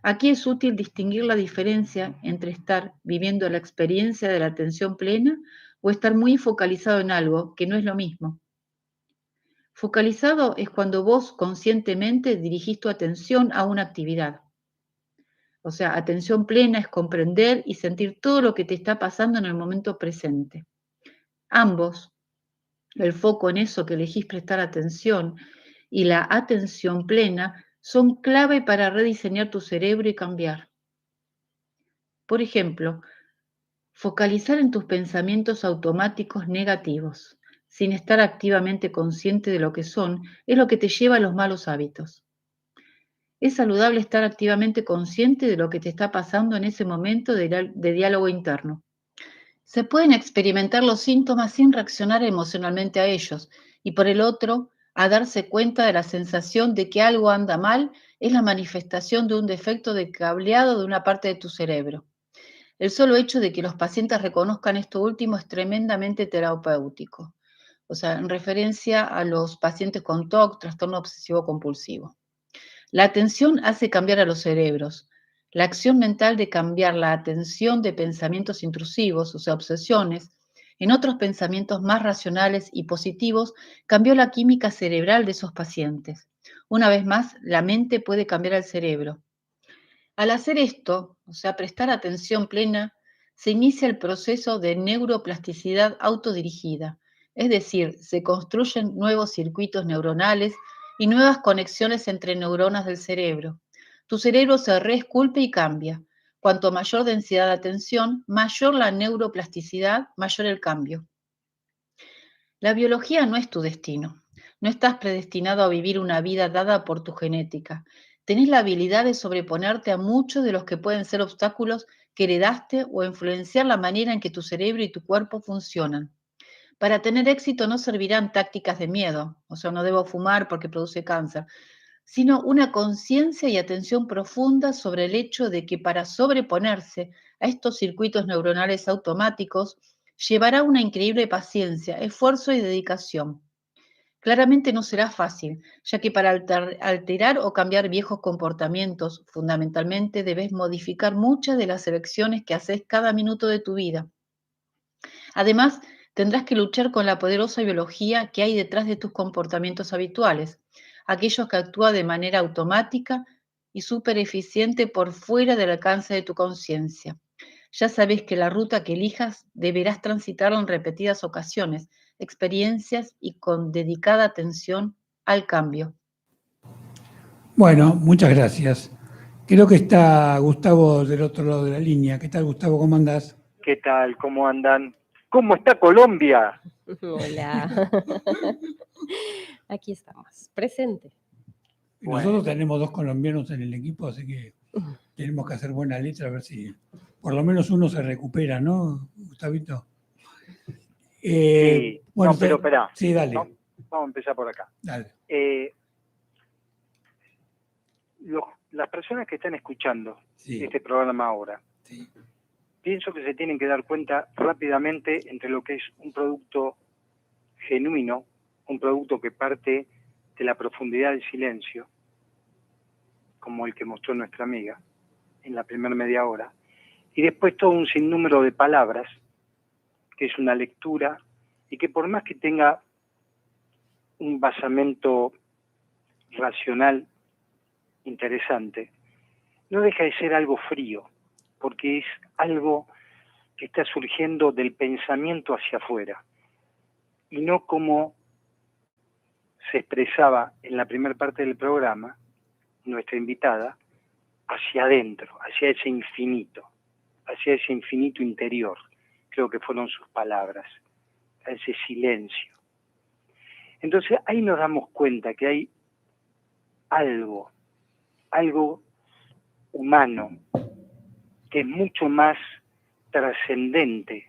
Aquí es útil distinguir la diferencia entre estar viviendo la experiencia de la atención plena o estar muy focalizado en algo, que no es lo mismo. Focalizado es cuando vos conscientemente dirigís tu atención a una actividad. O sea, atención plena es comprender y sentir todo lo que te está pasando en el momento presente. Ambos, el foco en eso que elegís prestar atención y la atención plena, son clave para rediseñar tu cerebro y cambiar. Por ejemplo, focalizar en tus pensamientos automáticos negativos, sin estar activamente consciente de lo que son, es lo que te lleva a los malos hábitos. Es saludable estar activamente consciente de lo que te está pasando en ese momento de diálogo interno. Se pueden experimentar los síntomas sin reaccionar emocionalmente a ellos, y por el otro, a darse cuenta de la sensación de que algo anda mal es la manifestación de un defecto de cableado de una parte de tu cerebro. El solo hecho de que los pacientes reconozcan esto último es tremendamente terapéutico. O sea, en referencia a los pacientes con TOC, trastorno obsesivo compulsivo. La atención hace cambiar a los cerebros. La acción mental de cambiar la atención de pensamientos intrusivos, o sea, obsesiones, en otros pensamientos más racionales y positivos, cambió la química cerebral de esos pacientes. Una vez más, la mente puede cambiar al cerebro. Al hacer esto, o sea, prestar atención plena, se inicia el proceso de neuroplasticidad autodirigida, es decir, se construyen nuevos circuitos neuronales y nuevas conexiones entre neuronas del cerebro. Tu cerebro se reesculpe y cambia. Cuanto mayor densidad de atención, mayor la neuroplasticidad, mayor el cambio. La biología no es tu destino. No estás predestinado a vivir una vida dada por tu genética. Tenés la habilidad de sobreponerte a muchos de los que pueden ser obstáculos que heredaste o influenciar la manera en que tu cerebro y tu cuerpo funcionan. Para tener éxito no servirán tácticas de miedo, o sea, no debo fumar porque produce cáncer, sino una conciencia y atención profunda sobre el hecho de que para sobreponerse a estos circuitos neuronales automáticos llevará una increíble paciencia, esfuerzo y dedicación. Claramente no será fácil, ya que para alterar o cambiar viejos comportamientos, fundamentalmente debes modificar muchas de las elecciones que haces cada minuto de tu vida. Además, tendrás que luchar con la poderosa biología que hay detrás de tus comportamientos habituales, aquellos que actúan de manera automática y súper eficiente por fuera del alcance de tu conciencia. Ya sabes que la ruta que elijas deberás transitarla en repetidas ocasiones, experiencias y con dedicada atención al cambio. Bueno, muchas gracias. Creo que está Gustavo del otro lado de la línea. ¿Qué tal, Gustavo? ¿Cómo andás? ¿Qué tal? ¿Cómo andan? ¿Cómo está Colombia? Hola. Aquí estamos, presente. Nosotros tenemos 2 colombianos en el equipo, así que tenemos que hacer buena letra a ver si por lo menos uno se recupera, ¿no, Gustavito? Sí, Bueno, no, pero esperá. sí, dale, Vamos a empezar por acá. dale. Las personas que están escuchando Sí, este programa ahora, sí. pienso que se tienen que dar cuenta rápidamente entre lo que es un producto genuino, un producto que parte de la profundidad del silencio, como el que mostró nuestra amiga en la primera media hora, y después todo un sinnúmero de palabras, que es una lectura, y que por más que tenga un basamento racional interesante, no deja de ser algo frío, porque es algo que está surgiendo del pensamiento hacia afuera, y no como se expresaba en la primera parte del programa, nuestra invitada, hacia adentro, hacia ese infinito interior, creo que fueron sus palabras, a ese silencio. Entonces ahí nos damos cuenta que hay algo humano, que es mucho más trascendente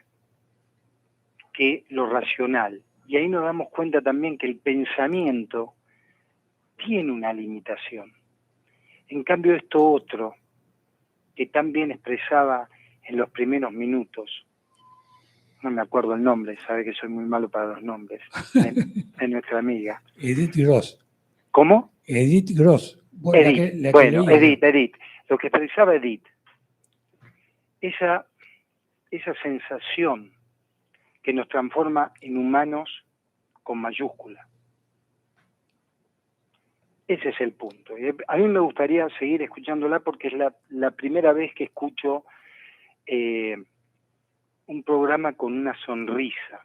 que lo racional. Y ahí nos damos cuenta también que el pensamiento tiene una limitación. En cambio, esto otro, que tan bien expresaba en los primeros minutos, no me acuerdo el nombre, sabe que soy muy malo para los nombres, de nuestra amiga. Edith Gross. ¿Cómo? Edith Gross. Edith, Edith. Lo que expresaba Edith, esa sensación que nos transforma en humanos con mayúscula. Ese es el punto. A mí me gustaría seguir escuchándola porque es la primera vez que escucho un programa con una sonrisa,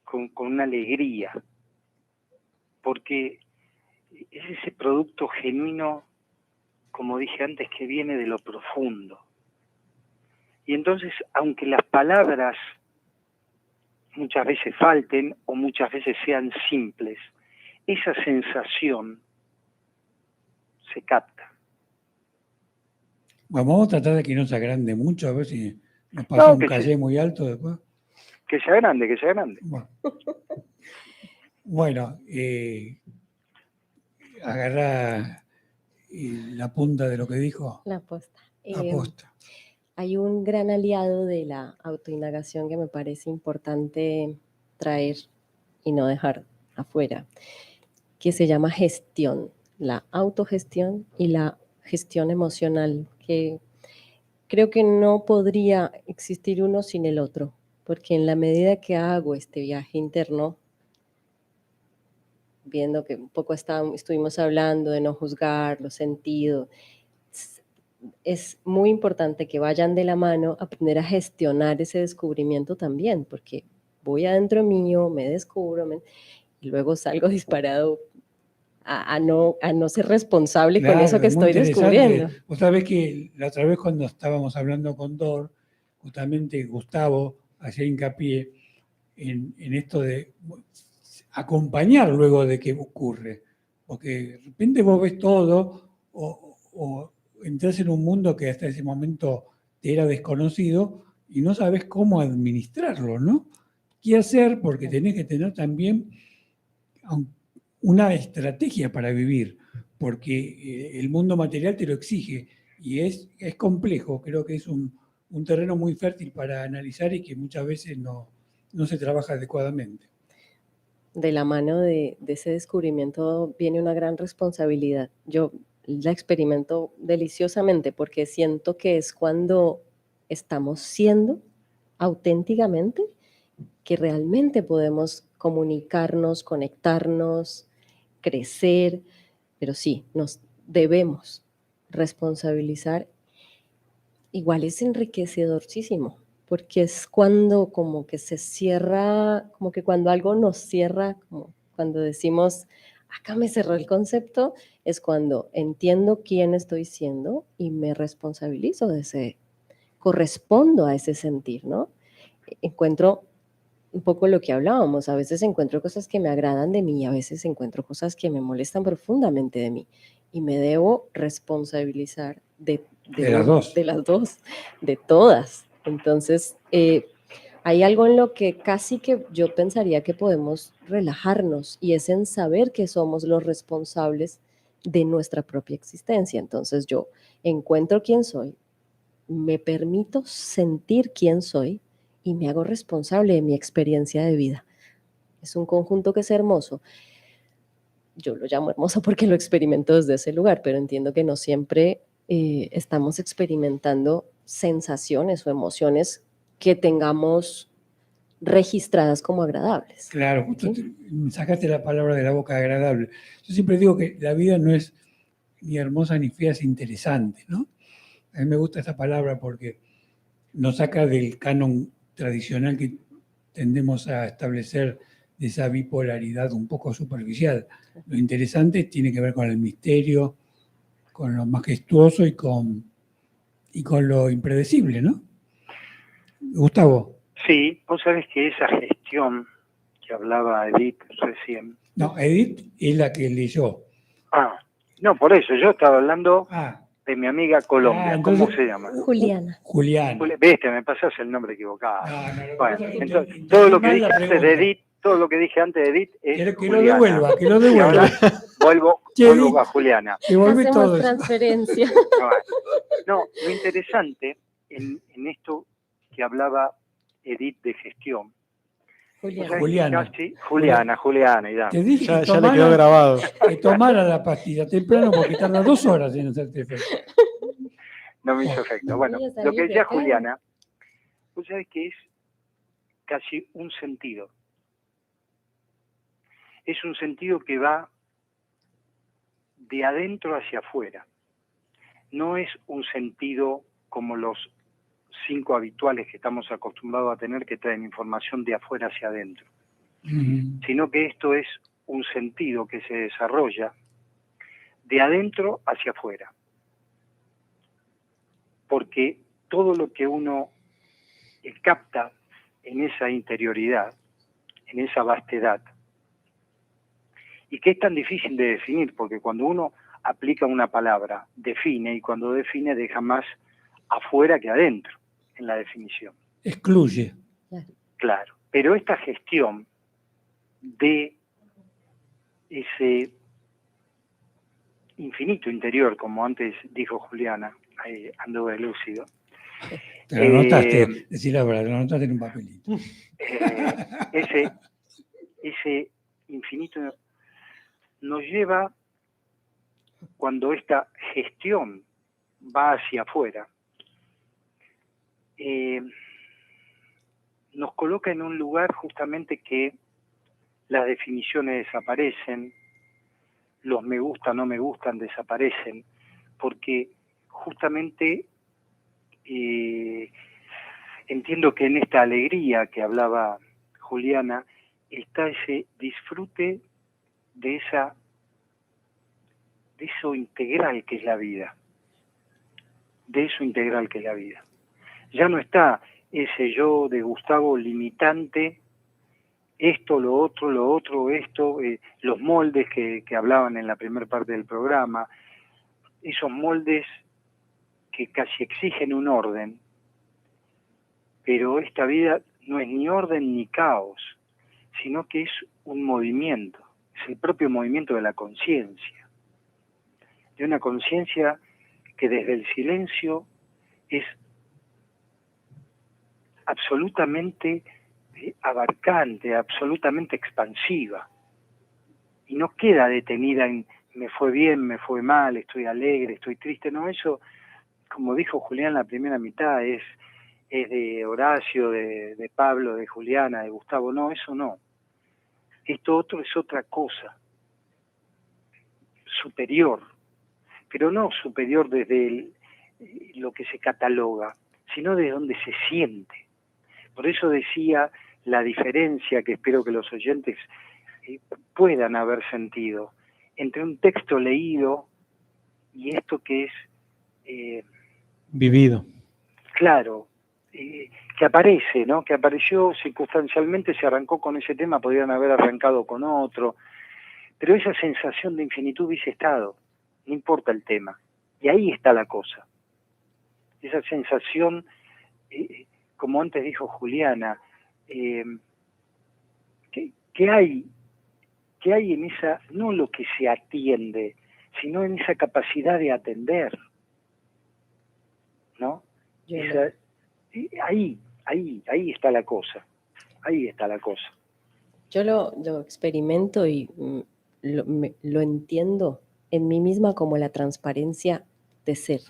con una alegría, porque es ese producto genuino, como dije antes, que viene de lo profundo. Y entonces, aunque las palabras muchas veces falten o muchas veces sean simples, esa sensación se capta. Bueno, vamos a tratar de que no se agrande mucho, a ver si nos pasa un calle muy alto después. Que sea grande, que sea grande. Bueno, agarra la punta de lo que dijo. La posta. Aposta. Hay un gran aliado de la autoindagación que me parece importante traer y no dejar afuera, que se llama gestión, la autogestión y la gestión emocional, que creo que no podría existir uno sin el otro, porque en la medida que hago este viaje interno, viendo que un poco estuvimos hablando de no juzgar los sentidos, es muy importante que vayan de la mano, aprender a gestionar ese descubrimiento también, porque voy adentro mío, me descubro, y luego salgo disparado a no ser responsable con eso que estoy descubriendo. Vos sabés que la otra vez cuando estábamos hablando con Dor, justamente Gustavo hacía hincapié en esto de acompañar luego de que ocurre, porque de repente vos ves todo o entras en un mundo que hasta ese momento te era desconocido y no sabes cómo administrarlo, ¿no? ¿Qué hacer? Porque tenés que tener también una estrategia para vivir, porque el mundo material te lo exige y es complejo, creo que es un terreno muy fértil para analizar y que muchas veces no se trabaja adecuadamente. De la mano de ese descubrimiento viene una gran responsabilidad. Yo la experimento deliciosamente porque siento que es cuando estamos siendo auténticamente que realmente podemos comunicarnos, conectarnos, crecer, pero sí, nos debemos responsabilizar. Igual es enriquecedorcísimo, porque es cuando como que se cierra, como que cuando algo nos cierra, como cuando decimos, acá me cerró el concepto, es cuando entiendo quién estoy siendo y me responsabilizo de ese, correspondo a ese sentir, ¿no? Encuentro un poco lo que hablábamos. A veces encuentro cosas que me agradan de mí y a veces encuentro cosas que me molestan profundamente de mí. Y me debo responsabilizar de las dos. De las dos, de todas. Entonces, hay algo en lo que casi que yo pensaría que podemos relajarnos y es en saber que somos los responsables de nuestra propia existencia. Entonces yo encuentro quién soy, me permito sentir quién soy y me hago responsable de mi experiencia de vida. Es un conjunto que es hermoso. Yo lo llamo hermoso porque lo experimento desde ese lugar, pero entiendo que no siempre estamos experimentando sensaciones o emociones que tengamos registradas como agradables. Claro, justo ¿Sí? sacaste la palabra de la boca, agradable. Yo siempre digo que la vida no es ni hermosa ni fea, es interesante, ¿no? A mí me gusta esa palabra porque nos saca del canon tradicional que tendemos a establecer de esa bipolaridad un poco superficial. Lo interesante tiene que ver con el misterio, con lo majestuoso y con lo impredecible, ¿no? Gustavo. Sí, vos sabés que esa gestión que hablaba Edith recién. No, Edith es la que leyó. No, por eso, yo estaba hablando Ah, de mi amiga Colombia. entonces, ¿Cómo se llama? Juliana. Juliana. Viste, me pasas el nombre equivocado. No, Bueno, pasa es que entonces, todo lo que mal dije la antes de pregunta. Edith, todo lo que dije antes de Edith es Que lo Juliana. devuelva, que lo Y devuelva. ahora vuelvo Edith, a Juliana. devolve Hacemos todo eso. transferencia. No, lo interesante en esto que hablaba Edith de gestión. Juliana. Juliana, y dame. Te dije Ya, que ya le quedó grabado. que tomara la pastilla temprano porque tarda 2 horas en hacerte efecto. No me hizo efecto. Bueno, lo que decía Juliana, vos sabés que es casi un sentido. Es un sentido que va de adentro hacia afuera. No es un sentido como los 5 habituales que estamos acostumbrados a tener que traen información de afuera hacia adentro, sino que esto es un sentido que se desarrolla de adentro hacia afuera. Porque todo lo que uno capta en esa interioridad, en esa vastedad, y que es tan difícil de definir, porque cuando uno aplica una palabra, define, y cuando define deja más afuera que adentro en la definición. Excluye. Claro, pero esta gestión de ese infinito interior, como antes dijo Juliana, ahí anduve lúcido. Te lo anotaste, decir la verdad, lo anotaste en un papelito. Ese infinito nos lleva, cuando esta gestión va hacia afuera, nos coloca en un lugar justamente que las definiciones desaparecen, los me gusta, no me gustan desaparecen, porque justamente entiendo que en esta alegría que hablaba Juliana está ese disfrute de eso integral que es la vida, de eso integral que es la vida. Ya no está ese yo de Gustavo limitante, esto, lo otro, esto, los moldes que hablaban en la primera parte del programa, esos moldes que casi exigen un orden, pero esta vida no es ni orden ni caos, sino que es un movimiento, es el propio movimiento de la conciencia, de una conciencia que desde el silencio es absolutamente abarcante, absolutamente expansiva, y no queda detenida en me fue bien, me fue mal, estoy alegre, estoy triste. No, eso, como dijo Julián, la primera mitad es de Horacio, de Pablo, de Juliana, de Gustavo. No, eso no. Esto otro es otra cosa, superior, pero no superior desde lo que se cataloga, sino de donde se siente. Por eso decía la diferencia, que espero que los oyentes puedan haber sentido, entre un texto leído y esto que es vivido. Claro, que que aparece, ¿no? Que apareció circunstancialmente, se arrancó con ese tema, podrían haber arrancado con otro, pero esa sensación de infinitud hubiese estado, no importa el tema, y ahí está la cosa. Esa sensación, como antes dijo Juliana, que hay en esa, no lo que se atiende, sino en esa capacidad de atender, ¿no? Ahí está la cosa, ahí está la cosa. Yo lo experimento y lo entiendo en mí misma como la transparencia de ser.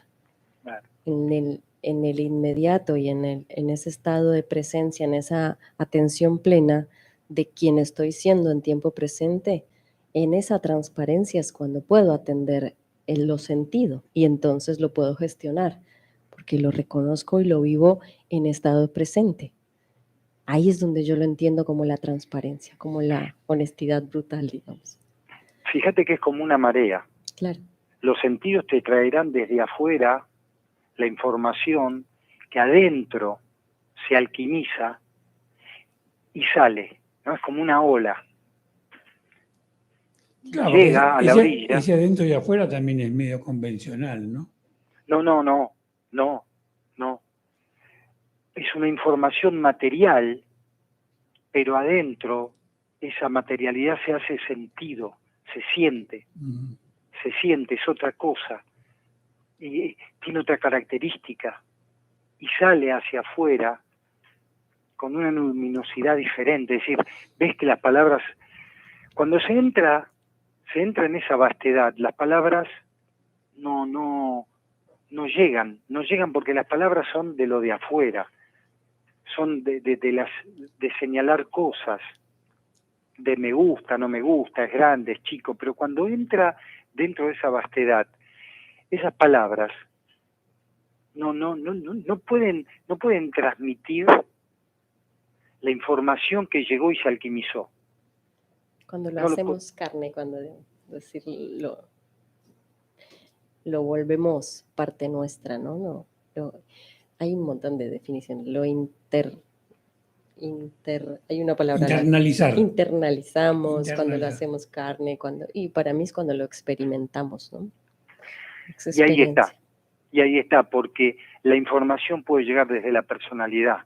Claro. En el inmediato y en ese estado de presencia, en esa atención plena de quien estoy siendo en tiempo presente, en esa transparencia es cuando puedo atender en lo sentido y entonces lo puedo gestionar, porque lo reconozco y lo vivo en estado presente. Ahí es donde yo lo entiendo como la transparencia, como la honestidad brutal, digamos. Fíjate que es como una marea. Claro. Los sentidos te traerán desde afuera la información que adentro se alquimiza y sale, ¿no? Es como una ola. Claro, llega a la orilla. Ese adentro y afuera también es medio convencional, ¿no? No. Es una información material, pero adentro esa materialidad se hace sentido, se siente, es otra cosa, y tiene otra característica, y sale hacia afuera con una luminosidad diferente. Es decir, ves que las palabras, cuando se entra en esa vastedad, las palabras no llegan porque las palabras son de lo de afuera, son de señalar cosas, de me gusta, no me gusta, es grande, es chico, pero cuando entra dentro de esa vastedad, esas palabras no pueden transmitir la información que llegó y se alquimizó. Cuando lo hacemos carne, cuando decirlo, lo volvemos parte nuestra, ¿no? Hay un montón de definiciones. Hay una palabra. Internalizar. Internalizamos cuando lo hacemos carne, y para mí es cuando lo experimentamos, ¿no? Y ahí está, porque la información puede llegar desde la personalidad,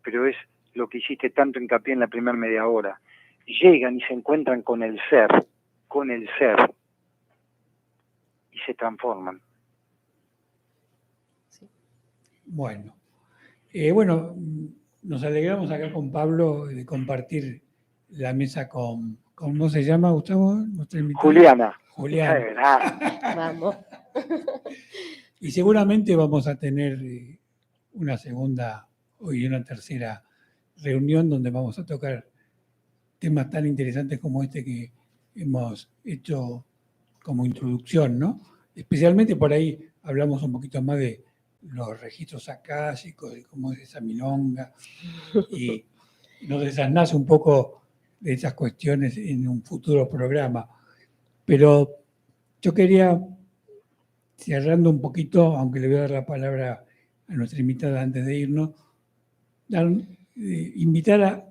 pero es lo que hiciste tanto hincapié en la primera media hora. Llegan y se encuentran con el ser, y se transforman. Sí. Bueno, nos alegramos acá con Pablo de compartir la mesa con ¿cómo se llama, Gustavo? Juliana. Vamos. Y seguramente vamos a tener una segunda y una tercera reunión donde vamos a tocar temas tan interesantes como este que hemos hecho como introducción, ¿no? Especialmente por ahí hablamos un poquito más de los registros akáshicos, de cómo es esa milonga, y nos desasnace un poco de esas cuestiones en un futuro programa. Pero yo quería, cerrando un poquito, aunque le voy a dar la palabra a nuestra invitada antes de irnos,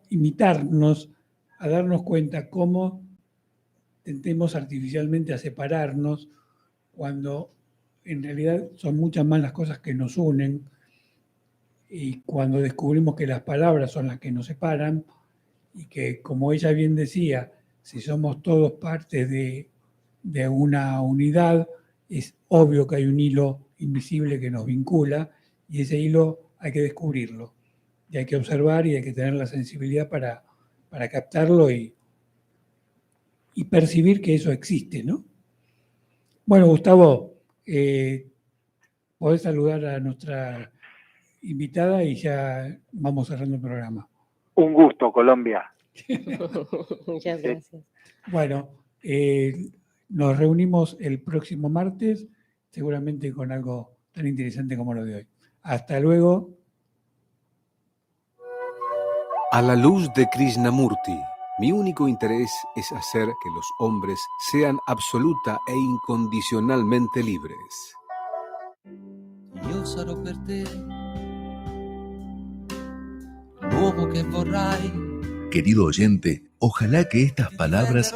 invitarnos a darnos cuenta cómo tendemos artificialmente a separarnos cuando en realidad son muchas más las cosas que nos unen, y cuando descubrimos que las palabras son las que nos separan, y que, como ella bien decía, si somos todos parte de una unidad, es obvio que hay un hilo invisible que nos vincula, y ese hilo hay que descubrirlo, y hay que observar, y hay que tener la sensibilidad para captarlo y percibir que eso existe, ¿no? Bueno, Gustavo, podés saludar a nuestra invitada y ya vamos cerrando el programa. Un gusto, Colombia. Muchas gracias. Bueno, nos reunimos el próximo martes, seguramente con algo tan interesante como lo de hoy. Hasta luego. A la luz de Krishnamurti, mi único interés es hacer que los hombres sean absoluta e incondicionalmente libres. Io sarò per te l'uomo che vorrai. Querido oyente, ojalá que estas palabras